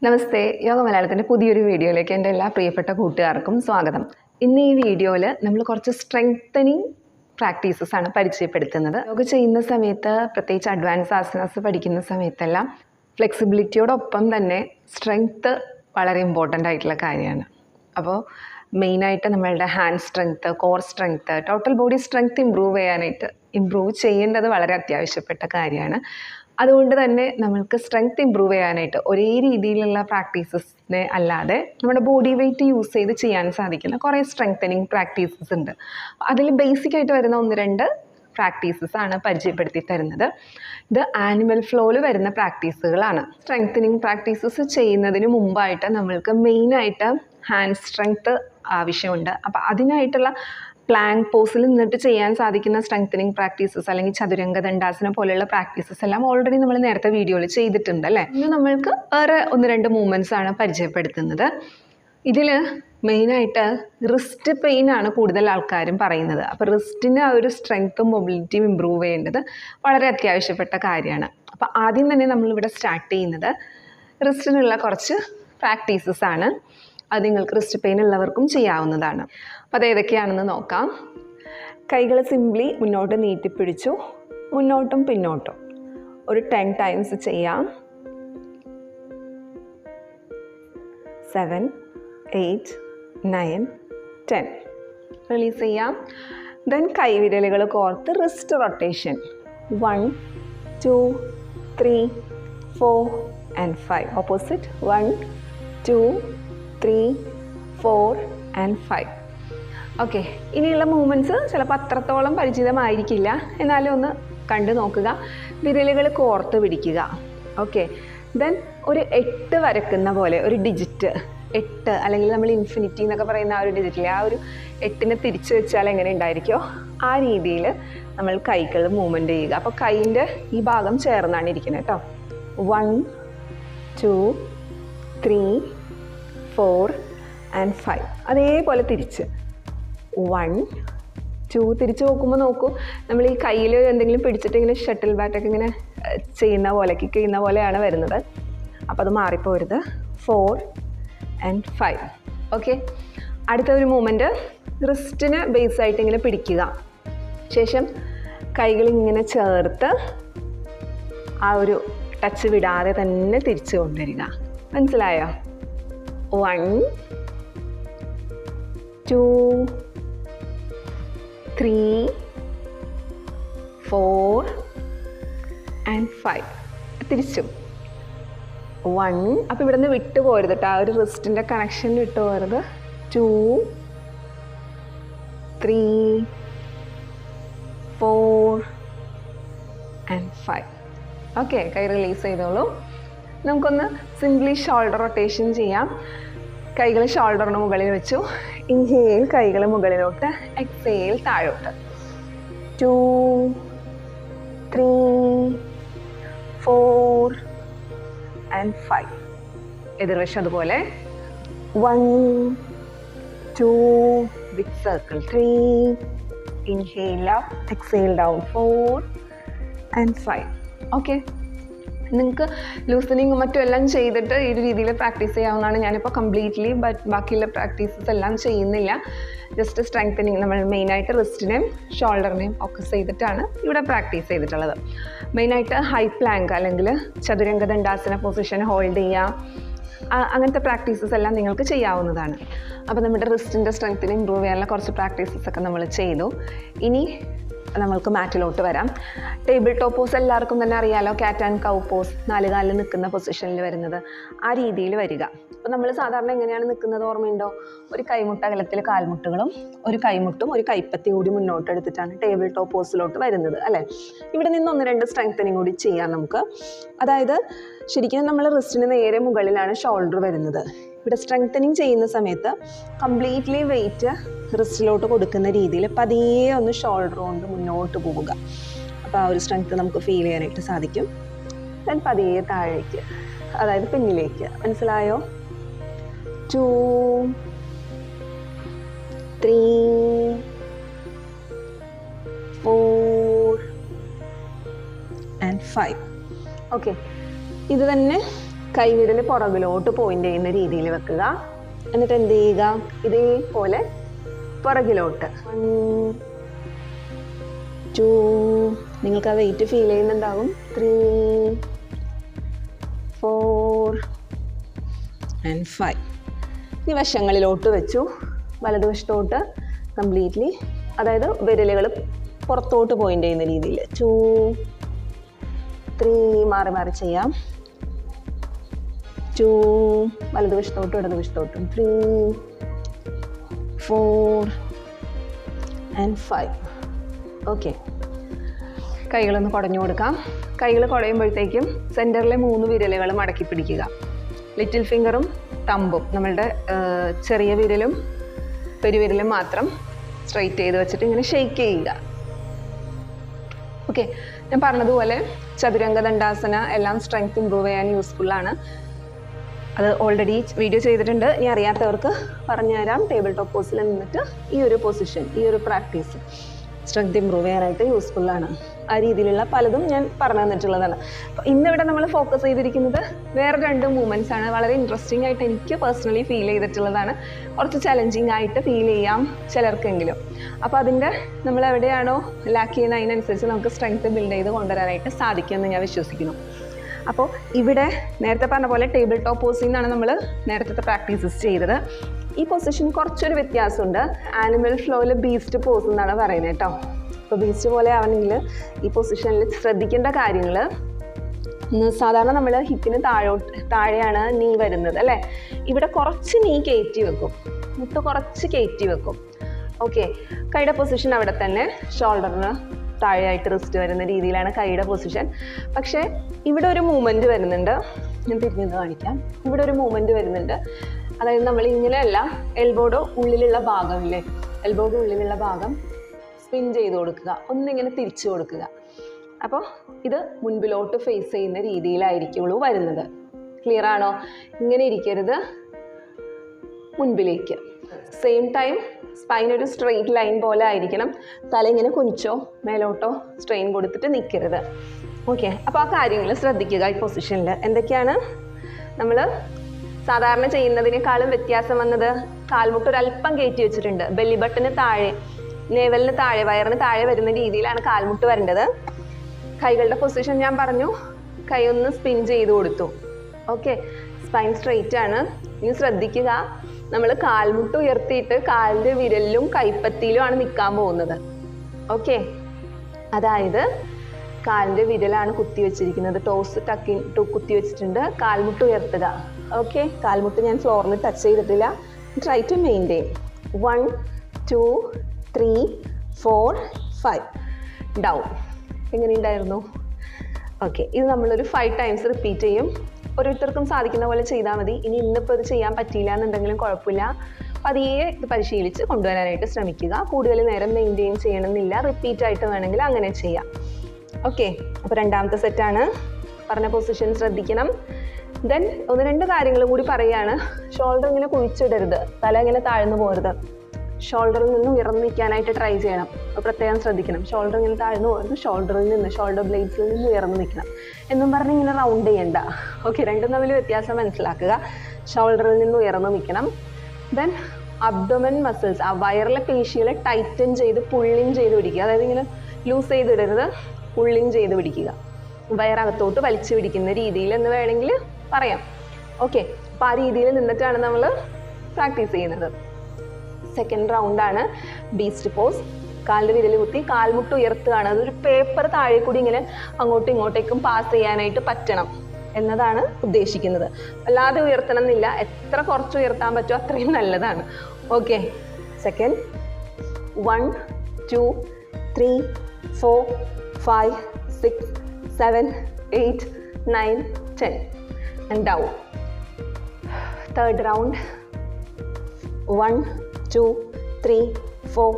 നമസ്തേ, യോഗ മലയാളത്തിൻ്റെ പുതിയൊരു വീഡിയോയിലേക്ക് എൻ്റെ എല്ലാ പ്രിയപ്പെട്ട കൂട്ടുകാർക്കും സ്വാഗതം. ഇന്ന് ഈ വീഡിയോയിൽ നമ്മൾ കുറച്ച് സ്ട്രെങ്തനിങ് പ്രാക്ടീസസ് ആണ് പരിചയപ്പെടുത്തുന്നത്. യോഗ ചെയ്യുന്ന സമയത്ത്, പ്രത്യേകിച്ച് അഡ്വാൻസ് ആസനാസ് പഠിക്കുന്ന സമയത്തെല്ലാം ഫ്ലെക്സിബിലിറ്റിയോടൊപ്പം തന്നെ സ്ട്രെങ്ത്ത് വളരെ ഇമ്പോർട്ടൻ്റ് ആയിട്ടുള്ള കാര്യമാണ്. അപ്പോൾ മെയിനായിട്ട് നമ്മളുടെ hand strength, core strength, total body strength improve ചെയ്യേണ്ടത് വളരെ അത്യാവശ്യപ്പെട്ട കാര്യമാണ്. അതുകൊണ്ട് തന്നെ നമ്മൾക്ക് സ്ട്രെങ്ത് ഇമ്പ്രൂവ് ചെയ്യാനായിട്ട് ഒരേ രീതിയിലുള്ള പ്രാക്ടീസസിനെ അല്ലാതെ നമ്മുടെ ബോഡി വെയ്റ്റ് യൂസ് ചെയ്ത് ചെയ്യാൻ സാധിക്കുന്ന കുറേ സ്ട്രെങ്തനിങ് പ്രാക്ടീസസ് ഉണ്ട്. അതിൽ ബേസിക്കായിട്ട് വരുന്ന 1-2 പ്രാക്ടീസസ് ആണ് പരിചയപ്പെടുത്തി തരുന്നത്. ഇത് ആനിമൽ ഫ്ലോയിൽ വരുന്ന പ്രാക്ടീസുകളാണ്. സ്ട്രെങ്തനിങ് പ്രാക്ടീസസ് ചെയ്യുന്നതിന് മുമ്പായിട്ട് നമ്മൾക്ക് മെയിനായിട്ട് ഹാൻഡ് സ്ട്രെങ്ത്ത് ആവശ്യമുണ്ട്. അപ്പോൾ അതിനായിട്ടുള്ള പ്ലാങ്ക് പോസിൽ നിന്നിട്ട് ചെയ്യാൻ സാധിക്കുന്ന സ്ട്രെങ്തനിങ് പ്രാക്ടീസസ് അല്ലെങ്കിൽ ചതുരംഗ ദണ്ഡാസനം പോലെയുള്ള പ്രാക്ടീസസ് എല്ലാം ഓൾറെഡി നമ്മൾ നേരത്തെ വീഡിയോയിൽ ചെയ്തിട്ടുണ്ട് അല്ലേ. ഇന്ന് നമ്മൾക്ക് വേറെ 1-2 മൂവ്മെൻറ്റ്സ് ആണ് പരിചയപ്പെടുത്തുന്നത്. ഇതിൽ മെയിനായിട്ട് റിസ്റ്റ് പെയിൻ ആണ് കൂടുതൽ ആൾക്കാരും പറയുന്നത്. അപ്പോൾ റിസ്റ്റിന് ആ ഒരു സ്ട്രെങ്ത്തും മൊബിലിറ്റിയും ഇമ്പ്രൂവ് ചെയ്യേണ്ടത് വളരെ അത്യാവശ്യപ്പെട്ട കാര്യമാണ്. അപ്പോൾ ആദ്യം തന്നെ നമ്മളിവിടെ സ്റ്റാർട്ട് ചെയ്യുന്നത് റിസ്റ്റിനുള്ള കുറച്ച് പ്രാക്ടീസസ് ആണ്. അത് നിങ്ങൾക്ക് റിസ്റ്റ് പെയിൻ ഉള്ളവർക്കും ചെയ്യാവുന്നതാണ്. അപ്പോൾ അത് ഏതൊക്കെയാണെന്ന് നോക്കാം. കൈകൾ സിംപ്ലി മുന്നോട്ട് നീട്ടിപ്പിടിച്ചു, മുന്നോട്ടും പിന്നോട്ടും ഒരു 10 ടൈംസ് ചെയ്യാം. 7, 8, 9, 10 റിലീസ് ചെയ്യാം. ദെൻ കൈവിരലുകൾ കോർത്ത് wrist rotation 1, 2, 3, 4 and 5. Opposite 1, 2, 3, 4 and 5. Okay, ഇനിയുള്ള മൂവ്മെൻറ്റ്സ് ചിലപ്പോൾ അത്രത്തോളം പരിചിതമായിരിക്കില്ല, എന്നാലും ഒന്ന് കണ്ടു നോക്കുക. വിരലുകൾ കോർത്ത് പിടിക്കുക. ഓക്കെ, ദെൻ ഒരു 8 വരക്കുന്ന പോലെ ഒരു ഡിജിറ്റ് 8 അല്ലെങ്കിൽ നമ്മൾ ഇൻഫിനിറ്റി എന്നൊക്കെ പറയുന്ന ആ ഒരു ഡിജിറ്റിലെ ആ ഒരു 8നെ തിരിച്ചു വെച്ചാൽ എങ്ങനെ ഉണ്ടായിരിക്കുമോ ആ രീതിയിൽ നമ്മൾ കൈകൾ മൂവ്മെൻറ്റ് ചെയ്യുക. അപ്പോൾ കൈയിൻ്റെ ഈ ഭാഗം ചേർന്നാണ് ഇരിക്കുന്നത് കേട്ടോ. 1, 2, 3, 4 and 5. അതേപോലെ തിരിച്ച് 1, 2 തിരിച്ച് നോക്കുമ്പോൾ നോക്കൂ, നമ്മൾ ഈ കയ്യിൽ എന്തെങ്കിലും പിടിച്ചിട്ട് ഇങ്ങനെ ഷട്ടിൽ ബാറ്റൊക്കെ ഇങ്ങനെ ചെയ്യുന്ന പോലെ കിക്ക് ചെയ്യുന്ന പോലെയാണ് വരുന്നത്. അപ്പോൾ അത് മാറിപ്പോരുത്. 4 and 5. ഓക്കെ, അടുത്ത ഒരു മൂവ്മെൻറ്റ് റിസ്റ്റിന് ബേസായിട്ട് ഇങ്ങനെ പിടിക്കുക. ശേഷം കൈകൾ ഇങ്ങനെ ചേർത്ത് ആ ഒരു ടച്ച് വിടാതെ തന്നെ തിരിച്ചു കൊണ്ടുവരിക. മനസ്സിലായോ? 1, 2, 3, 4 and 5. തിരിച്ചു 1. അപ്പോൾ ഇവിടെ നിന്ന് വിട്ടു പോരുത് കേട്ടോ, ആ ഒരു റിസ്റ്റിൻ്റെ കണക്ഷൻ വിട്ടു പോരുത്. 2, 3, 4 and 5. ഓക്കെ, കൈ റിലീസ് ചെയ്തോളൂ. നമുക്കൊന്ന് സിംപ്ലി ഷോൾഡർ റൊട്ടേഷൻ ചെയ്യാം. കൈകൾ ഷോൾഡറിന് മുകളിൽ വെച്ചു. ഇൻഹേൽ കൈകൾ മുകളിലോട്ട്, എക്സേൽ താഴോട്ട്. 2, 3, 4 and 5. എതിർവശം അതുപോലെ 1, 2 big circle 3. Inhale up, exhale down 4 and 5. Okay, നിങ്ങൾക്ക് ലൂസനിങ് മറ്റും എല്ലാം ചെയ്തിട്ട് ഈ രീതിയിൽ പ്രാക്ടീസ് ചെയ്യാവുന്നതാണ്. ഞാനിപ്പോൾ കംപ്ലീറ്റ്ലി ബാക്കിയുള്ള പ്രാക്ടീസസ് എല്ലാം ചെയ്യുന്നില്ല. ജസ്റ്റ് സ്ട്രെങ്തനിങ്, നമ്മൾ മെയിനായിട്ട് റിസ്റ്റിനെയും ഷോൾഡറിനെയും ഫോക്കസ് ചെയ്തിട്ടാണ് ഇവിടെ പ്രാക്ടീസ് ചെയ്തിട്ടുള്ളത്. മെയിനായിട്ട് ഹൈ പ്ലാങ്ക് അല്ലെങ്കിൽ ചതുരംഗ ദണ്ഡാസന പൊസിഷൻ ഹോൾഡ് ചെയ്യുക, അങ്ങനത്തെ പ്രാക്ടീസസ് എല്ലാം നിങ്ങൾക്ക് ചെയ്യാവുന്നതാണ്. അപ്പോൾ നമ്മുടെ റിസ്റ്റിൻ്റെ സ്ട്രെങ്ത്തിനെ ഇമ്പ്രൂവ് ചെയ്യാനുള്ള കുറച്ച് പ്രാക്ടീസസൊക്കെ നമ്മൾ ചെയ്തു. ഇനി നമ്മൾക്ക് മാറ്റിലോട്ട് വരാം. ടേബിൾ ടോപ്പ് പോസ് എല്ലാവർക്കും തന്നെ അറിയാമല്ലോ. ക്യാറ്റ് ആൻഡ് കൗ പോസ്, 4 കാലിൽ നിൽക്കുന്ന പൊസിഷനിൽ വരുന്നത്, ആ രീതിയിൽ വരിക. അപ്പോൾ നമ്മൾ സാധാരണ എങ്ങനെയാണ് നിൽക്കുന്നത് ഓർമ്മയുണ്ടോ? ഒരു കൈമുട്ട അകലത്തിൽ കാൽമുട്ടുകളും ഒരു കൈമുട്ടും ഒരു കൈപ്പത്തി കൂടി മുന്നോട്ട് എടുത്തിട്ടാണ് ടേബിൾ ടോപ്പ് പോസിലോട്ട് വരുന്നത് അല്ലേ. ഇവിടെ നിന്ന് 1-2 സ്ട്രെങ്തനിങ് കൂടി ചെയ്യാം നമുക്ക്. അതായത് ശരിക്കും നമ്മൾ റിസ്റ്റിന് നേരെ മുകളിലാണ് ഷോൾഡർ വരുന്നത്. ഇവിടെ സ്ട്രെങ്തനിങ് ചെയ്യുന്ന സമയത്ത് കംപ്ലീറ്റ്ലി വെയിറ്റ് റിസ്റ്റിലോട്ട് കൊടുക്കുന്ന രീതിയിൽ പതിയെ ഒന്ന് ഷോൾഡർ കൊണ്ട് മുന്നോട്ട് പോവുക. അപ്പോൾ ആ ഒരു സ്ട്രെങ്ത്ത് നമുക്ക് ഫീൽ ചെയ്യാനായിട്ട് സാധിക്കും. ദെൻ പതിയെ താഴേക്ക്, അതായത് പിന്നിലേക്ക്. മനസ്സിലായോ? 2, 3, 4 and 5. ഓക്കെ, ഇത് തന്നെ കൈവിരൽ പുറകിലോട്ട് പോയിൻ്റ് ചെയ്യുന്ന രീതിയിൽ വെക്കുക. എന്നിട്ട് എന്ത് ചെയ്യുക, ഇതേപോലെ പുറകിലോട്ട് 1 2 നിങ്ങൾക്ക് ആ വെയിറ്റ് ഫീൽ ചെയ്യുന്നുണ്ടാവും. 3 4 and 5. ഈ വശങ്ങളിലോട്ട് വെച്ചു, വലതുവശത്തോട്ട് കംപ്ലീറ്റ്ലി, അതായത് വിരലുകൾ പുറത്തോട്ട് പോയിൻ്റ് ചെയ്യുന്ന രീതിയിൽ 2 3 മാറി മാറി ചെയ്യാം. 2 വലതുവശത്തോട്ടും ഇടതുവശത്തോട്ടും 3 4 and 5. ഓക്കെ, കൈകളൊന്ന് കുടഞ്ഞു കൊടുക്കാം. കൈകൾ കുടയുമ്പോഴത്തേക്കും സെൻറ്ററിലെ 3 വിരലുകൾ മടക്കി പിടിക്കുക. ലിറ്റിൽ ഫിംഗറും തമ്പും, നമ്മളുടെ ചെറിയ വിരലും പെരുവിരലും മാത്രം സ്ട്രൈറ്റ് ചെയ്ത് വെച്ചിട്ട് ഇങ്ങനെ ഷെയ്ക്ക് ചെയ്യുക. ഓക്കെ, ഞാൻ പറഞ്ഞതുപോലെ ചതുരംഗ ദണ്ഡാസന എല്ലാം സ്ട്രെങ്ത് ഇമ്പ്രൂവ് ചെയ്യാൻ യൂസ്ഫുള്ളാണ്. അത് ഓൾറെഡി വീഡിയോ ചെയ്തിട്ടുണ്ട്. ഇനി അറിയാത്തവർക്ക് പറഞ്ഞുതരാം. ടേബിൾ ടോപ്പ് പോസിൽ നിന്നിട്ട് ഈ ഒരു പൊസിഷൻ, ഈ ഒരു പ്രാക്ടീസ് സ്ട്രെങ്ത് ഇമ്പ്രൂവ് ചെയ്യാനായിട്ട് യൂസ്ഫുള്ളാണ്. ആ രീതിയിലുള്ള പലതും ഞാൻ പറഞ്ഞു തന്നിട്ടുള്ളതാണ്. അപ്പോൾ ഇന്നിവിടെ നമ്മൾ ഫോക്കസ് ചെയ്തിരിക്കുന്നത് വേറെ 2 മൂവ്മെൻറ്റ്സ് ആണ്. വളരെ ഇൻട്രസ്റ്റിംഗ് ആയിട്ട് എനിക്ക് പേഴ്സണലി ഫീൽ ചെയ്തിട്ടുള്ളതാണ്. കുറച്ച് ചലഞ്ചിങ് ആയിട്ട് ഫീൽ ചെയ്യാം ചിലർക്കെങ്കിലും. അപ്പോൾ അതിൻ്റെ നമ്മൾ എവിടെയാണോ ലാക്ക് ചെയ്യുന്ന അതിനനുസരിച്ച് നമുക്ക് സ്ട്രെങ്ത് ബിൽഡ് ചെയ്ത് കൊണ്ടുവരാനായിട്ട് സാധിക്കുമെന്ന് ഞാൻ വിശ്വസിക്കുന്നു. അപ്പോൾ ഇവിടെ നേരത്തെ പറഞ്ഞ പോലെ ടേബിൾ ടോപ്പ് പോസിൽ നിന്നാണ് നമ്മൾ നേരത്തെ പ്രാക്ടീസസ് ചെയ്തത്. ഈ പൊസിഷൻ കുറച്ചൊരു വ്യത്യാസമുണ്ട്. ആനിമൽ ഫ്ലോയിൽ ബീസ്റ്റ് പോസ് എന്നാണ് പറയുന്നത് കേട്ടോ. അപ്പോൾ ബീസ്റ്റ് പോലെ ആവണമെങ്കിൽ ഈ പൊസിഷനിൽ ശ്രദ്ധിക്കേണ്ട കാര്യങ്ങൾ, സാധാരണ നമ്മൾ ഹിപ്പിന് താഴെയാണ് നീ വരുന്നത് അല്ലേ. ഇവിടെ കുറച്ച് നീ കയറ്റി വെക്കും, മുട്ട് കുറച്ച് കയറ്റി വെക്കും. ഓക്കെ, കൈയുടെ പൊസിഷൻ അവിടെ തന്നെ, ഷോൾഡറിന് താഴെയായിട്ട് റിസ്റ്റ് വരുന്ന രീതിയിലാണ് കൈയുടെ പൊസിഷൻ. പക്ഷേ ഇവിടെ ഒരു മൂവ്മെൻറ്റ് വരുന്നുണ്ട്. ഞാൻ തിരിഞ്ഞത് കാണിക്കാം. ഇവിടെ ഒരു മൂവ്മെൻറ്റ് വരുന്നുണ്ട്. അതായത് നമ്മൾ ഇങ്ങനെയല്ല, എൽബോയുടെ ഉള്ളിലുള്ള ഭാഗമില്ലേ, എൽബോയുടെ ഉള്ളിലുള്ള ഭാഗം സ്പിൻ ചെയ്ത് കൊടുക്കുക, ഒന്നിങ്ങനെ തിരിച്ചു കൊടുക്കുക. അപ്പോൾ ഇത് മുൻപിലോട്ട് ഫേസ് ചെയ്യുന്ന രീതിയിലായിരിക്കുള്ളൂ വരുന്നത്. ക്ലിയർ ആണോ? ഇങ്ങനെ ഇരിക്കരുത്, മുൻപിലേക്ക്. സെയിം ടൈം സ്പൈൻ ഒരു സ്ട്രെയിറ്റ് ലൈൻ പോലെ ആയിരിക്കണം. തല ഇങ്ങനെ കുനിച്ചോ മേലോട്ടോ സ്ട്രെയിൻ കൊടുത്തിട്ട് നിൽക്കരുത്. ഓക്കെ, അപ്പോൾ ആ കാര്യങ്ങൾ ശ്രദ്ധിക്കുക. ഈ പൊസിഷനിൽ എന്തൊക്കെയാണ് നമ്മൾ സാധാരണ ചെയ്യുന്നതിനേക്കാളും വ്യത്യാസം വന്നത്, കാൽമുട്ട് ഒരല്പം കയറ്റി വെച്ചിട്ടുണ്ട്. ബെല്ലി ബട്ടന് താഴെ, നെവലിന് താഴെ, വയറിന് താഴെ വരുന്ന രീതിയിലാണ് കാൽമുട്ട് വരേണ്ടത്. കൈകളുടെ പൊസിഷൻ ഞാൻ പറഞ്ഞു, കൈ ഒന്ന് സ്പിൻ ചെയ്ത് കൊടുത്തു. ഓക്കെ, സ്പൈൻ സ്ട്രെയിറ്റ് ആണ്. ഇനി ശ്രദ്ധിക്കുക, നമ്മൾ കാൽമുട്ട് ഉയർത്തിയിട്ട് കാലിൻ്റെ വിരലിലും കൈപ്പത്തിയിലുമാണ് നിൽക്കാൻ പോകുന്നത്. ഓക്കെ, അതായത് കാലിൻ്റെ വിരലാണ് കുത്തി വെച്ചിരിക്കുന്നത്, ടോസ് കുത്തി വെച്ചിട്ടുണ്ട്, കാൽമുട്ട് ഉയർത്തുക. ഓക്കെ, കാൽമുട്ട് ഞാൻ ഫ്ലോറിൽ ടച്ച് ചെയ്തിട്ടില്ല. Try to maintain. 1 2 3 4 5 ഡൗൺ. എങ്ങനെയുണ്ടായിരുന്നു? ഓക്കെ, ഇത് നമ്മളൊരു 5 times റിപ്പീറ്റ് ചെയ്യും. ഓരോരുത്തർക്കും സാധിക്കുന്ന പോലെ ചെയ്താൽ മതി. ഇനി ഇന്നിപ്പോൾ ഇത് ചെയ്യാൻ പറ്റിയില്ല എന്നുണ്ടെങ്കിലും കുഴപ്പമില്ല. പതിയെ ഇത് പരിശീലിച്ച് കൊണ്ടുവരാനായിട്ട് ശ്രമിക്കുക. കൂടുതൽ നേരം മെയിൻറ്റെയിൻ ചെയ്യണമെന്നില്ല, റിപ്പീറ്റായിട്ട് വേണമെങ്കിൽ അങ്ങനെ ചെയ്യാം. ഓക്കെ, അപ്പോൾ രണ്ടാമത്തെ സെറ്റാണ്. പറഞ്ഞ പൊസിഷൻ ശ്രദ്ധിക്കണം. ദെൻ 1-2 കാര്യങ്ങൾ കൂടി പറയുകയാണ്. ഷോൾഡർ ഇങ്ങനെ കുഴിച്ചിടരുത്, തല ഇങ്ങനെ താഴ്ന്നു പോകരുത്. ഷോൾഡറിൽ നിന്ന് ഉയർന്നു നിൽക്കാനായിട്ട് ട്രൈ ചെയ്യണം. പ്രത്യേകം ശ്രദ്ധിക്കണം. ഷോൾഡർ ഇങ്ങനെ താഴ്ന്നു പോകരുത്, ഷോൾഡറിൽ നിന്ന്, ഷോൾഡർ ബ്ലേഡ്സിൽ നിന്ന് ഉയർന്നു നിൽക്കണം എന്നും പറഞ്ഞ് ഇങ്ങനെ റൗണ്ട് ചെയ്യണ്ട. ഓക്കെ, രണ്ടും തമ്മിൽ വ്യത്യാസം മനസ്സിലാക്കുക. ഷോൾഡറിൽ നിന്ന് ഉയർന്നു നിൽക്കണം. ദെൻ അബ്ഡോമൻ മസിൽസ്, ആ വയറിലെ പേശികളെ ടൈറ്റൻ ചെയ്ത് പുള്ളിങ് ചെയ്ത് പിടിക്കുക. അതായത് ഇങ്ങനെ ലൂസ് ചെയ്തിടരുത്, പുള്ളിങ് ചെയ്ത് പിടിക്കുക. വയറകത്തോട്ട് വലിച്ചു പിടിക്കുന്ന രീതിയിൽ എന്ന് വേണമെങ്കിൽ പറയാം. ഓക്കെ, അപ്പോൾ ആ രീതിയിൽ നിന്നിട്ടാണ് നമ്മൾ പ്രാക്ടീസ് ചെയ്യുന്നത്. സെക്കൻഡ് റൗണ്ടാണ് ബീസ്റ്റ് പോസ്. കാലിൻ്റെ വിരൽ കുത്തി കാൽമുട്ട് ഉയർത്തുകയാണ്. അതൊരു പേപ്പർ താഴെ കൂടി ഇങ്ങനെ അങ്ങോട്ടും ഇങ്ങോട്ടേക്കും പാസ് ചെയ്യാനായിട്ട് പറ്റണം എന്നതാണ് ഉദ്ദേശിക്കുന്നത്. അല്ലാതെ ഉയർത്തണം എന്നില്ല, എത്ര കുറച്ച് ഉയർത്താൻ പറ്റുമോ അത്രയും നല്ലതാണ്. Okay, second 1 2 3 4 5 6 7 8 9 10 and down. Third round 1 2 3 4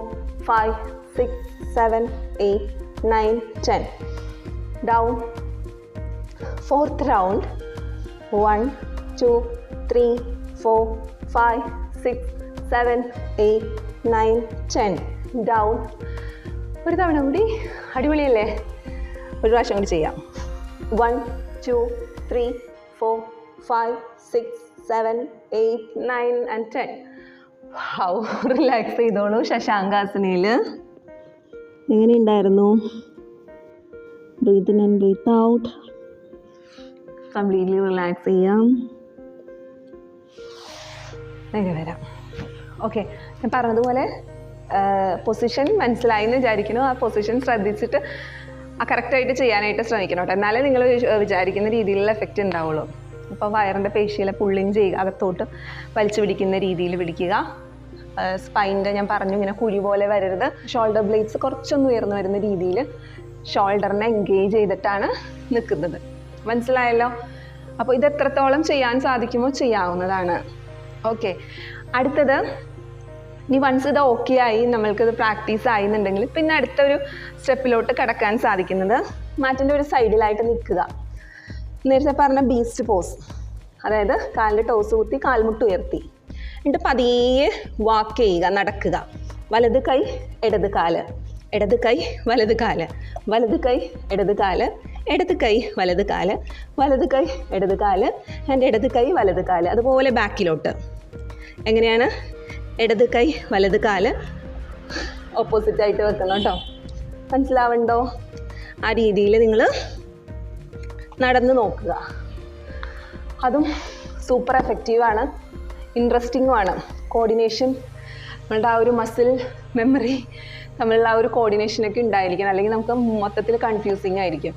5 6 7 8 9 10 down. Fourth round 1 2 3 4 5 6 7 8 9 10 down. ഒരു തവണ കൂടി. അടിപൊളിയല്ലേ? ഒരു പ്രാവശ്യം കൂടി ചെയ്യാം. 1 2 3 4 5, 6, 7, 8, 9 and 10. ഹൗ റിലാക്സ് ചെയ്തോളൂ ശശാങ്കാസനയിൽ. എങ്ങനെയുണ്ടായിരുന്നു? Breathe in and breathe out. Completely relax ചെയ്യാം. നേരെ വരാം. ഓക്കെ, ഞാൻ പറഞ്ഞതുപോലെ പൊസിഷൻ മനസ്സിലായി എന്ന് വിചാരിക്കുന്നു. ആ പൊസിഷൻ ശ്രദ്ധിച്ചിട്ട് കറക്റ്റായിട്ട് ചെയ്യാനായിട്ട് ശ്രമിക്കണം കേട്ടോ. എന്നാലേ നിങ്ങൾ വിചാരിക്കുന്ന രീതിയിലുള്ള എഫക്റ്റ് ഉണ്ടാവുള്ളൂ. ഇപ്പോൾ വയറിൻ്റെ പേശിയിലെ പുള്ളിങ് ചെയ്യുക, അകത്തോട്ട് വലിച്ചു പിടിക്കുന്ന രീതിയിൽ പിടിക്കുക. സ്പൈൻ്റെ ഞാൻ പറഞ്ഞു ഇങ്ങനെ കുഴി പോലെ വരരുത്. ഷോൾഡർ ബ്ലേഡ്സ് കുറച്ചൊന്ന് ഉയർന്നു വരുന്ന രീതിയിൽ ഷോൾഡറിനെ എൻഗേജ് ചെയ്തിട്ടാണ് നിൽക്കുന്നത്. മനസ്സിലായല്ലോ? അപ്പോൾ ഇത് എത്രത്തോളം ചെയ്യാൻ സാധിക്കുമോ ചെയ്യാവുന്നതാണ്. ഓക്കെ, അടുത്തത് ഇനി വൺസ് ഇത് ഓക്കെ ആയി, നമ്മൾക്കിത് പ്രാക്ടീസ് ആയി എന്നുണ്ടെങ്കിൽ പിന്നെ അടുത്തൊരു സ്റ്റെപ്പിലോട്ട് കടക്കാൻ സാധിക്കുന്നത് മാറ്റിൻ്റെ ഒരു സൈഡിലായിട്ട് നിൽക്കുക. നേരത്തെ പറഞ്ഞ ബീസ്റ്റ് പോസ്, അതായത് കാലിൻ്റെ ടോസ് കുത്തി കാൽമുട്ട് ഉയർത്തി എന്നിട്ട് പതിയെ വാക്ക് ചെയ്യുക, നടക്കുക. വലത് കൈ ഇടത് കാല്, ഇടത് കൈ വലത് കാല്, വലത് കൈ ഇടത് കാല്, ഇടത് കൈ വലത് കാല്, വലത് കൈ ഇടത് കാല് ആൻഡ് ഇടത് കൈ വലത് കാല്. അതുപോലെ ബാക്കിലോട്ട്. എങ്ങനെയാണ്? ഇടത് കൈ വലത് കാല് ഓപ്പോസിറ്റായിട്ട് വെക്കണം കേട്ടോ. മനസ്സിലാവണ്ടോ? ആ രീതിയിൽ നിങ്ങൾ നടന്ന് നോക്കുക. അതും സൂപ്പർ എഫക്റ്റീവാണ്, ഇൻട്രസ്റ്റിങ്ങുമാണ്. കോർഡിനേഷൻ, നമ്മളുടെ ആ ഒരു മസിൽ മെമ്മറി തമ്മിലുള്ള ആ ഒരു കോർഡിനേഷനൊക്കെ ഉണ്ടായിരിക്കണം. അല്ലെങ്കിൽ നമുക്ക് മൊത്തത്തിൽ കൺഫ്യൂസിങ് ആയിരിക്കും.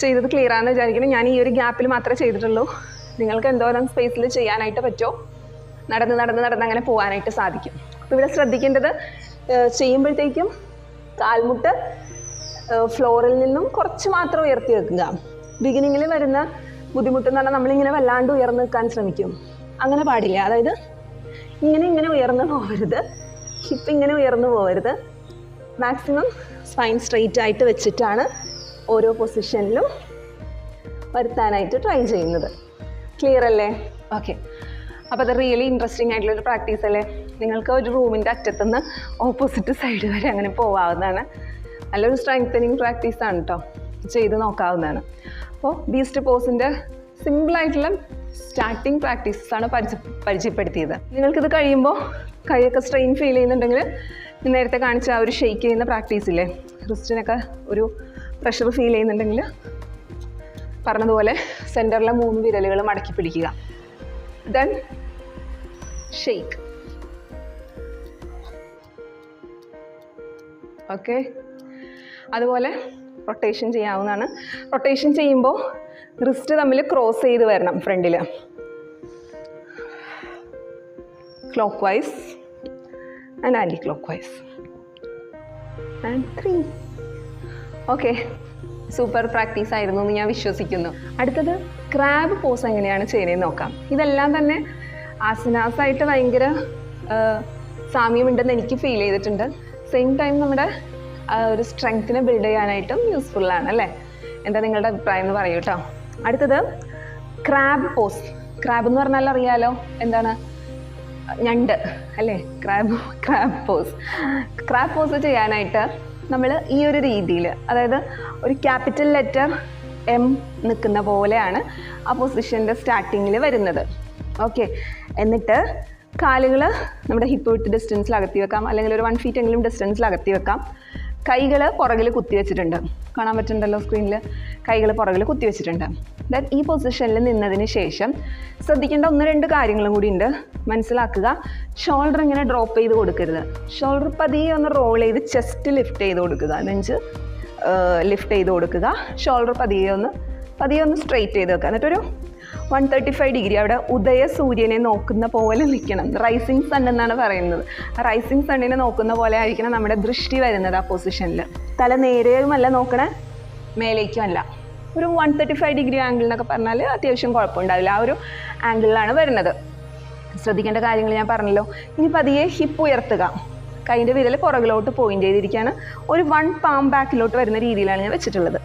ചെയ്തത് ക്ലിയർ ആണെന്ന് വിചാരിക്കണം. ഞാൻ ഈ ഒരു ഗ്യാപ്പിൽ മാത്രമേ ചെയ്തിട്ടുള്ളൂ. നിങ്ങൾക്ക് എന്തോരം സ്പേസിൽ ചെയ്യാനായിട്ട് പറ്റുമോ നടന്ന് നടന്ന് നടന്ന് അങ്ങനെ പോകാനായിട്ട് സാധിക്കും. അപ്പോൾ ഇവിടെ ശ്രദ്ധിക്കേണ്ടത് ചെയ്യുമ്പോഴത്തേക്കും കാൽമുട്ട് ഫ്ലോറിൽ നിന്നും കുറച്ച് മാത്രം ഉയർത്തി വെക്കുക. ബിഗിനിങ്ങിൽ വരുന്ന ബുദ്ധിമുട്ടെന്ന് പറഞ്ഞാൽ നമ്മളിങ്ങനെ വല്ലാണ്ട് ഉയർന്നു നിൽക്കാൻ ശ്രമിക്കും. അങ്ങനെ പാടില്ല. അതായത് ഇങ്ങനെ ഉയർന്നു പോകരുത്, ഹിപ്പ് ഇങ്ങനെ ഉയർന്നു പോകരുത്. മാക്സിമം സ്പൈൻ സ്ട്രെയിറ്റ് ആയിട്ട് വെച്ചിട്ടാണ് ഓരോ പൊസിഷനിലും വരുത്താനായിട്ട് ട്രൈ ചെയ്യുന്നത്. ക്ലിയർ അല്ലേ? ഓക്കെ, അപ്പോൾ അത് റിയലി ഇൻട്രസ്റ്റിംഗ് ആയിട്ടുള്ളൊരു പ്രാക്ടീസ് അല്ലേ. നിങ്ങൾക്ക് ഒരു റൂമിൻ്റെ അറ്റത്തുനിന്ന് ഓപ്പോസിറ്റ് സൈഡ് വരെ അങ്ങനെ പോകാവുന്നതാണ്. നല്ലൊരു സ്ട്രെങ്തനിങ് പ്രാക്ടീസാണ് കേട്ടോ. ചെയ്ത് നോക്കാവുന്നതാണ്. അപ്പോൾ ബീസ്റ്റ് പോസിൻ്റെ സിമ്പിളായിട്ടുള്ള സ്റ്റാർട്ടിങ് പ്രാക്ടീസസാണ് പരിചയപ്പെടുത്തിയത്. നിങ്ങൾക്കിത് കഴിയുമ്പോൾ കൈയൊക്കെ സ്ട്രെയിൻ ഫീൽ ചെയ്യുന്നുണ്ടെങ്കിൽ നേരത്തെ കാണിച്ച ആ ഒരു ഷെയ്ക്ക് ചെയ്യുന്ന പ്രാക്ടീസില്ലേ, റിസ്റ്റിനൊക്കെ ഒരു പ്രഷർ ഫീൽ ചെയ്യുന്നുണ്ടെങ്കിൽ പറഞ്ഞതുപോലെ സെൻറ്ററിലെ 3 വിരലുകൾ മടക്കി പിടിക്കുക. Then shake. ഓക്കെ, അതുപോലെ റൊട്ടേഷൻ ചെയ്യാവുന്നതാണ്. റൊട്ടേഷൻ ചെയ്യുമ്പോൾ റിസ്റ്റ് തമ്മിൽ ക്രോസ് ചെയ്ത് വരണം ഫ്രണ്ടിൽ. Clock vice and anti clock vice and 3. Okay, super practice ആയിരുന്നു എന്ന് ഞാൻ വിശ്വസിക്കുന്നു. അടുത്തത് ക്രാബ് പോസ് എങ്ങനെയാണ് ചെയ്യുന്നതെന്ന് നോക്കാം. ഇതെല്ലാം തന്നെ ആസനാസായിട്ട് ഭയങ്കര സാമ്യമുണ്ടെന്ന് എനിക്ക് ഫീൽ ചെയ്തിട്ടുണ്ട്. സെയിം ടൈം നമ്മുടെ ഒരു സ്ട്രെങ്ത്തിനെ ബിൽഡ് ചെയ്യാനായിട്ടും യൂസ്ഫുള്ളാണ് അല്ലേ? എന്താ നിങ്ങളുടെ അഭിപ്രായം എന്ന് പറയൂ കേട്ടോ. അടുത്തത് ക്രാബ് പോസ്. ക്രാബ് എന്ന് പറഞ്ഞാൽ അറിയാലോ എന്താണ്? ഞണ്ട് അല്ലേ? Crab pose. ക്രാബ് പോസ് ചെയ്യാനായിട്ട് നമ്മൾ ഈ ഒരു രീതിയിൽ, അതായത് ഒരു ക്യാപിറ്റൽ ലെറ്റർ M നിൽക്കുന്ന പോലെയാണ് ആ പൊസിഷൻ്റെ സ്റ്റാർട്ടിങ്ങിൽ വരുന്നത്. ഓക്കെ, എന്നിട്ട് കാലുകൾ നമ്മുടെ ഹിപ്പ് വിട്ട് ഡിസ്റ്റൻസിൽ അകത്തി വെക്കാം, അല്ലെങ്കിൽ ഒരു 1 feet എങ്കിലും ഡിസ്റ്റൻസിൽ അകത്തി വെക്കാം. കൈകൾ പുറകിൽ കുത്തി വെച്ചിട്ടുണ്ട്, കാണാൻ പറ്റുന്നുണ്ടല്ലോ സ്ക്രീനിൽ. കൈകൾ പുറകിൽ കുത്തി വെച്ചിട്ടുണ്ട്. ദെൻ ഈ പൊസിഷനിൽ നിന്നതിന് ശേഷം ശ്രദ്ധിക്കേണ്ട 1-2 കാര്യങ്ങളും കൂടി ഉണ്ട്. മനസ്സിലാക്കുക, ഷോൾഡർ ഇങ്ങനെ ഡ്രോപ്പ് ചെയ്ത് കൊടുക്കരുത്. ഷോൾഡർ പതിയെ ഒന്ന് റോൾ ചെയ്ത് ചെസ്റ്റ് ലിഫ്റ്റ് ചെയ്ത് കൊടുക്കുക, നെഞ്ച് ലിഫ്റ്റ് ചെയ്ത് കൊടുക്കുക. ഷോൾഡർ പതിയെ ഒന്ന് സ്ട്രെയിറ്റ് ചെയ്ത് വെക്കുക. എന്നിട്ടൊരു 135 ഡിഗ്രി അവിടെ ഉദയ സൂര്യനെ നോക്കുന്ന പോലെ നിൽക്കണം. റൈസിങ് സൺ എന്നാണ് പറയുന്നത്. റൈസിങ് സണ്ണിനെ നോക്കുന്ന പോലെ ആയിരിക്കണം നമ്മുടെ ദൃഷ്ടി വരുന്നത് ആ പൊസിഷനിൽ. തല നേരെയുമല്ല നോക്കണേ, മേലേക്കുമല്ല. ഒരു 135 ഡിഗ്രി ആംഗിൾ എന്നൊക്കെ പറഞ്ഞാൽ അത്യാവശ്യം കുഴപ്പമുണ്ടാവില്ല. ആ ഒരു ആംഗിളിലാണ് വരുന്നത്. ശ്രദ്ധിക്കേണ്ട കാര്യങ്ങൾ ഞാൻ പറഞ്ഞല്ലോ. ഇനി പതിയെ ഹിപ്പ് ഉയർത്തുക. കൈൻ്റെ വിരൽ പുറകിലോട്ട് പോയിൻ്റ് ചെയ്തിരിക്കുകയാണ്. ഒരു 1 palm ബാക്കിലോട്ട് വരുന്ന രീതിയിലാണ് ഞാൻ വെച്ചിട്ടുള്ളത്.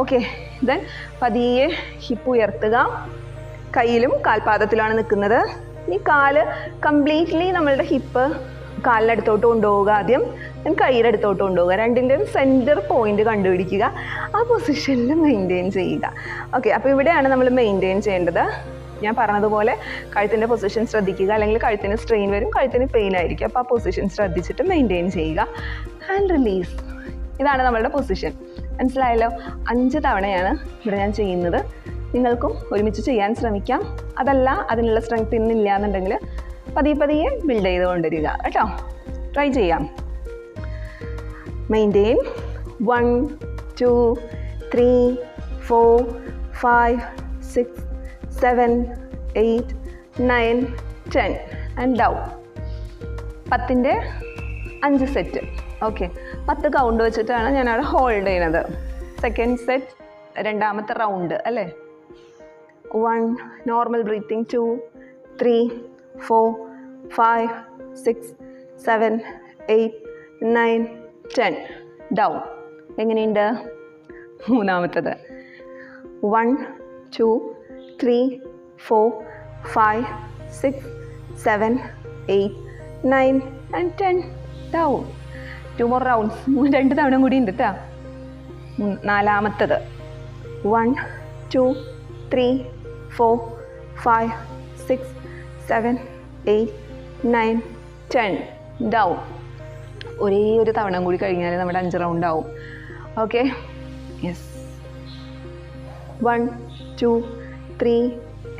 ഓക്കെ, ദെൻ പതിയെ ഹിപ്പ് ഉയർത്തുക. കയ്യിലും കാൽപാദത്തിലാണ് നിൽക്കുന്നത്. ഈ കാല് കംപ്ലീറ്റ്ലി നമ്മളുടെ ഹിപ്പ് കാലിൻ്റെ അടുത്തോട്ട് കൊണ്ടുപോവുക ആദ്യം, ദെൻ കൈയുടെ അടുത്തോട്ട് കൊണ്ടുപോവുക. രണ്ടിൻ്റെയും സെൻറ്റർ പോയിൻ്റ് കണ്ടുപിടിക്കുക, ആ പൊസിഷനിൽ മെയിൻറ്റെയിൻ ചെയ്യുക. ഓക്കെ, അപ്പോൾ ഇവിടെയാണ് നമ്മൾ മെയിൻറ്റെയിൻ ചെയ്യേണ്ടത്. ഞാൻ പറഞ്ഞതുപോലെ കഴുത്തിൻ്റെ പൊസിഷൻ ശ്രദ്ധിക്കുക, അല്ലെങ്കിൽ കഴുത്തിന് സ്ട്രെയിൻ വരും, കഴുത്തിന് പെയിൻ ആയിരിക്കും. അപ്പോൾ ആ പൊസിഷൻ ശ്രദ്ധിച്ചിട്ട് മെയിൻറ്റെയിൻ ചെയ്യുക. And release. ഇതാണ് നമ്മളുടെ പൊസിഷൻ. മനസ്സിലായല്ലോ? 5 തവണയാണ് ഇവിടെ ഞാൻ ചെയ്യുന്നത്. നിങ്ങൾക്കും ഒരുമിച്ച് ചെയ്യാൻ ശ്രമിക്കാം. അതല്ല അതിനുള്ള സ്ട്രെങ്ത് ഇന്നില്ല എന്നുണ്ടെങ്കിൽ പതിയെ ബിൽഡ് ചെയ്തുകൊണ്ടിരിക്കുക കേട്ടോ. ട്രൈ ചെയ്യാം. മെയിൻറ്റെയിൻ. 1 2 3 4 5 6 7 8 9 10 and down. 10ൻ്റെ 5 സെറ്റ്. ഓക്കെ, 10 കൗണ്ട് വെച്ചിട്ടാണ് ഞാൻ അവിടെ ഹോൾഡ് ചെയ്യുന്നത്. സെക്കൻഡ് സെറ്റ്, രണ്ടാമത്തെ റൗണ്ട് അല്ലേ. 1 നോർമൽ ബ്രീത്തിങ്, 2 3 4 5 6 7 8 9 10 ഡൗൺ. എങ്ങനെയുണ്ട്? മൂന്നാമത്തത് 1 2 3 4 5 6 7 8 9 and 10 ഡൗൺ. 2 more rounds. 2 തവണ കൂടി ഉണ്ട് കേട്ടോ. നാലാമത്തത് 1 2 3 4 5 6 7 8 9 10 ഡൗൺ. ഒരേ ഒരു തവണ കൂടി കഴിഞ്ഞാൽ നമ്മുടെ 5 റൗണ്ട് ആവും. Okay, yes. 1 2 3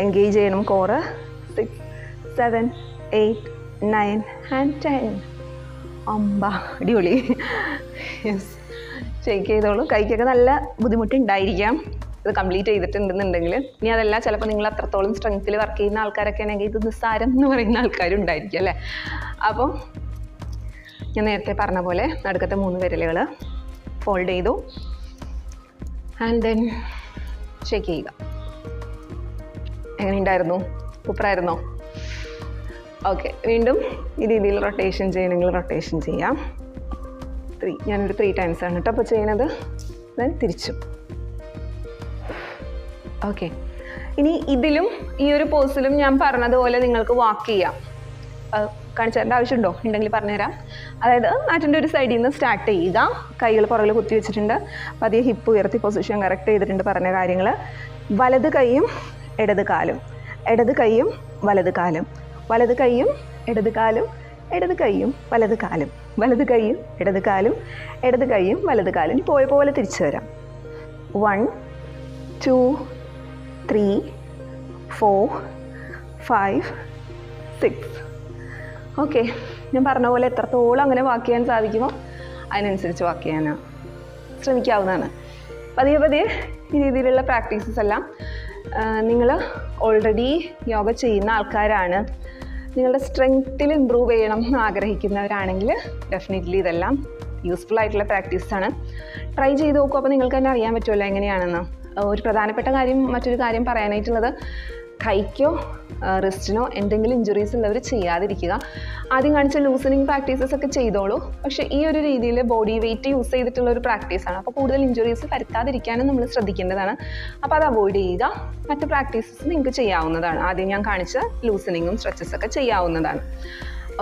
എൻഗേജ് ചെയ്യണം കോറ്. 6 7 8 9 and 10. അമ്പ, അടിപൊളി. യെസ്, ഷെയ്ക്ക് ചെയ്തോളൂ. കൈക്കൊക്കെ നല്ല ബുദ്ധിമുട്ടുണ്ടായിരിക്കാം ഇത് കംപ്ലീറ്റ് ചെയ്തിട്ടുണ്ടെന്നുണ്ടെങ്കിൽ. ഇനി അതല്ല, ചിലപ്പോൾ നിങ്ങൾ അത്രത്തോളം സ്ട്രെങ്ത്തിൽ വർക്ക് ചെയ്യുന്ന ആൾക്കാരൊക്കെ ആണെങ്കിൽ ഇത് നിസ്സാരം എന്ന് പറയുന്ന ആൾക്കാരും ഉണ്ടായിരിക്കും അല്ലേ. അപ്പോൾ ഞാൻ നേരത്തെ പറഞ്ഞ പോലെ നടുക്കത്തെ 3 വിരലുകൾ ഫോൾഡ് ചെയ്തു. ആൻഡ് ദെൻ ഷേക്ക് ചെയ്യുക. എങ്ങനെയുണ്ടായിരുന്നു? സൂപ്പറായിരുന്നോ? ഓക്കെ, വീണ്ടും ഈ രീതിയിൽ റൊട്ടേഷൻ ചെയ്യണമെങ്കിൽ റൊട്ടേഷൻ ചെയ്യാം. 3, ഞാനൊരു 3 times ആണ് കേട്ടോ അപ്പോൾ ചെയ്യുന്നത്. ദെൻ തിരിച്ചും. ഓക്കെ, ഇനി ഇതിലും ഈ ഒരു പോസിലും ഞാൻ പറഞ്ഞതുപോലെ നിങ്ങൾക്ക് വാക്ക് ചെയ്യാം. കാണിച്ചു തരേണ്ട ആവശ്യമുണ്ടോ? ഉണ്ടെങ്കിൽ പറഞ്ഞുതരാം. അതായത് മാറ്റിൻ്റെ ഒരു സൈഡിൽ നിന്ന് സ്റ്റാർട്ട് ചെയ്യുക. കൈകൾ പുറകിൽ കുത്തി വെച്ചിട്ടുണ്ട്. പതിയെ ഹിപ്പ് ഉയർത്തി പൊസിഷൻ കറക്റ്റ് ചെയ്തിട്ടുണ്ട് പറഞ്ഞ കാര്യങ്ങൾ. വലത് കൈയും ഇടത് കാലും, ഇടത് കൈയും വലത് കാലും, വലത് കൈയും ഇടത് കാലും, ഇടത് കൈയും വലത് കാലും, വലത് കൈയും ഇടത് കാലും, ഇടത് കൈയും വലത് കാലും. ഇനി പോയ പോലെ തിരിച്ചു വരാം. 1 2 3 4 5 6. ഓക്കെ, ഞാൻ പറഞ്ഞ പോലെ എത്രത്തോളം അങ്ങനെ വാക്ക് ചെയ്യാൻ സാധിക്കുമോ അതിനനുസരിച്ച് വാക്ക് ചെയ്യാനാണ് ശ്രമിക്കാവുന്നതാണ്. പതിയെ ഈ രീതിയിലുള്ള പ്രാക്ടീസസ് എല്ലാം നിങ്ങൾ ഓൾറെഡി യോഗ ചെയ്യുന്ന ആൾക്കാരാണ്, നിങ്ങളുടെ സ്ട്രെങ്ത്തിൽ ഇമ്പ്രൂവ് ചെയ്യണം എന്ന് ആഗ്രഹിക്കുന്നവരാണെങ്കിൽ ഡെഫിനറ്റ്ലി ഇതെല്ലാം യൂസ്ഫുൾ ആയിട്ടുള്ള പ്രാക്ടീസാണ്. ട്രൈ ചെയ്ത് നോക്കൂ. അപ്പോൾ നിങ്ങൾക്ക് തന്നെ അറിയാൻ പറ്റുമല്ലോ എങ്ങനെയാണെന്ന്. ഒരു പ്രധാനപ്പെട്ട മറ്റൊരു കാര്യം പറയാനായിട്ടുള്ളത്, കൈക്കോ റിസ്റ്റിനോ എന്തെങ്കിലും ഇഞ്ചുറീസ് ഉള്ളവർ ചെയ്യാതിരിക്കുക. ആദ്യം കാണിച്ച ലൂസനിങ് പ്രാക്ടീസസ് ഒക്കെ ചെയ്തോളൂ. പക്ഷേ ഈ ഒരു രീതിയിൽ ബോഡി വെയിറ്റ് യൂസ് ചെയ്തിട്ടുള്ള ഒരു പ്രാക്ടീസാണ്. അപ്പോൾ കൂടുതൽ ഇഞ്ചുറീസ് വരുത്താതിരിക്കാനും നമ്മൾ ശ്രദ്ധിക്കേണ്ടതാണ്. അപ്പോൾ അത് അവോയ്ഡ് ചെയ്യുക. മറ്റ് പ്രാക്ടീസസ് നിങ്ങൾക്ക് ചെയ്യാവുന്നതാണ്. ആദ്യം ഞാൻ കാണിച്ച ലൂസനിങ്ങും സ്ട്രെച്ചസൊക്കെ ചെയ്യാവുന്നതാണ്.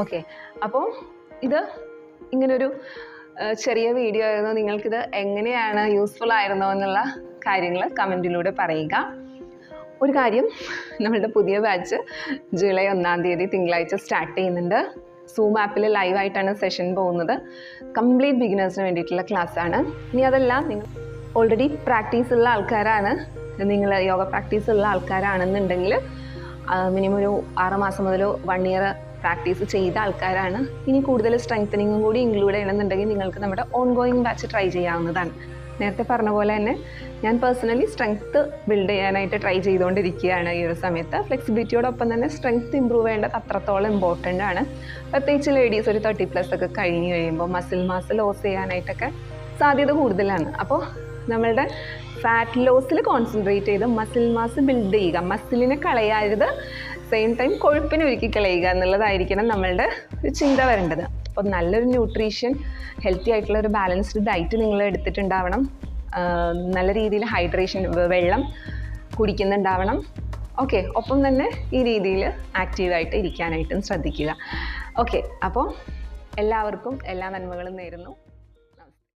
ഓക്കെ, അപ്പോൾ ഇത് ഇങ്ങനൊരു ചെറിയ വീഡിയോ ആയിരുന്നു. നിങ്ങൾക്കിത് എങ്ങനെയാണ് യൂസ്ഫുൾ ആയിരുന്നോ എന്നുള്ള കാര്യങ്ങൾ കമൻറ്റിലൂടെ പറയുക. ഒരു കാര്യം, നമ്മളുടെ പുതിയ ബാച്ച് ജൂലൈ 1-ാം തീയതി തിങ്കളാഴ്ച സ്റ്റാർട്ട് ചെയ്യുന്നുണ്ട്. സൂം ആപ്പിൽ ലൈവായിട്ടാണ് സെഷൻ പോകുന്നത്. കംപ്ലീറ്റ് ബിഗിനേഴ്സിന് വേണ്ടിയിട്ടുള്ള ക്ലാസ്സാണ്. ഇനി അതല്ല, നിങ്ങൾ ഓൾറെഡി പ്രാക്ടീസ് ഉള്ള ആൾക്കാരാണ്, നിങ്ങൾ യോഗ പ്രാക്ടീസ് ഉള്ള ആൾക്കാരാണെന്നുണ്ടെങ്കിൽ മിനിമം ഒരു 6 മാസം മുതൽ 1 ഇയർ പ്രാക്ടീസ് ചെയ്ത ആൾക്കാരാണ്. ഇനി കൂടുതൽ സ്ട്രെങ്തനിങ്ങും കൂടി ഇൻക്ലൂഡ് ചെയ്യണമെന്നുണ്ടെങ്കിൽ നിങ്ങൾക്ക് നമ്മുടെ ഓൺഗോയിങ് ബാച്ച് ട്രൈ ചെയ്യാവുന്നതാണ്. നേരത്തെ പറഞ്ഞ പോലെ തന്നെ ഞാൻ പേഴ്സണലി സ്ട്രെങ്ത്ത് ബിൽഡ് ചെയ്യാനായിട്ട് ട്രൈ ചെയ്തുകൊണ്ടിരിക്കുകയാണ് ഈ ഒരു സമയത്ത്. ഫ്ലെക്സിബിലിറ്റിയോടൊപ്പം തന്നെ സ്ട്രെങ്ത്ത് ഇമ്പ്രൂവ് ചെയ്യേണ്ടത് അത്രത്തോളം ഇമ്പോർട്ടൻ്റ് ആണ്. പ്രത്യേകിച്ച് ലേഡീസ് ഒരു 30+ ഒക്കെ കഴിഞ്ഞ് കഴിയുമ്പോൾ മസിൽ മാസ് ലോസ് ചെയ്യാനായിട്ടൊക്കെ സാധ്യത കൂടുതലാണ്. അപ്പോൾ നമ്മളുടെ ഫാറ്റ് ലോസിൽ കോൺസെൻട്രേറ്റ് ചെയ്ത് മസിൽ മാസ് ബിൽഡ് ചെയ്യുക, മസിലിനെ കളയരുത്, സെയിം ടൈം കൊഴുപ്പിനെ ഒരുക്കി കളയുക എന്നുള്ളതായിരിക്കണം നമ്മളുടെ ഒരു ചിന്ത വരേണ്ടത്. അപ്പോൾ നല്ലൊരു ന്യൂട്രീഷൻ, ഹെൽത്തി ആയിട്ടുള്ള ഒരു ബാലൻസ്ഡ് ഡയറ്റ് നിങ്ങൾ എടുത്തിട്ടുണ്ടാവണം. നല്ല രീതിയിൽ ഹൈഡ്രേഷൻ, വെള്ളം കുടിക്കുന്നുണ്ടാവണം. ഓക്കെ, ഒപ്പം തന്നെ ഈ രീതിയിൽ ആക്റ്റീവായിട്ട് ഇരിക്കാനായിട്ടും ശ്രദ്ധിക്കുക. ഓക്കെ, അപ്പോൾ എല്ലാവർക്കും എല്ലാ നന്മകളും നേരുന്നു.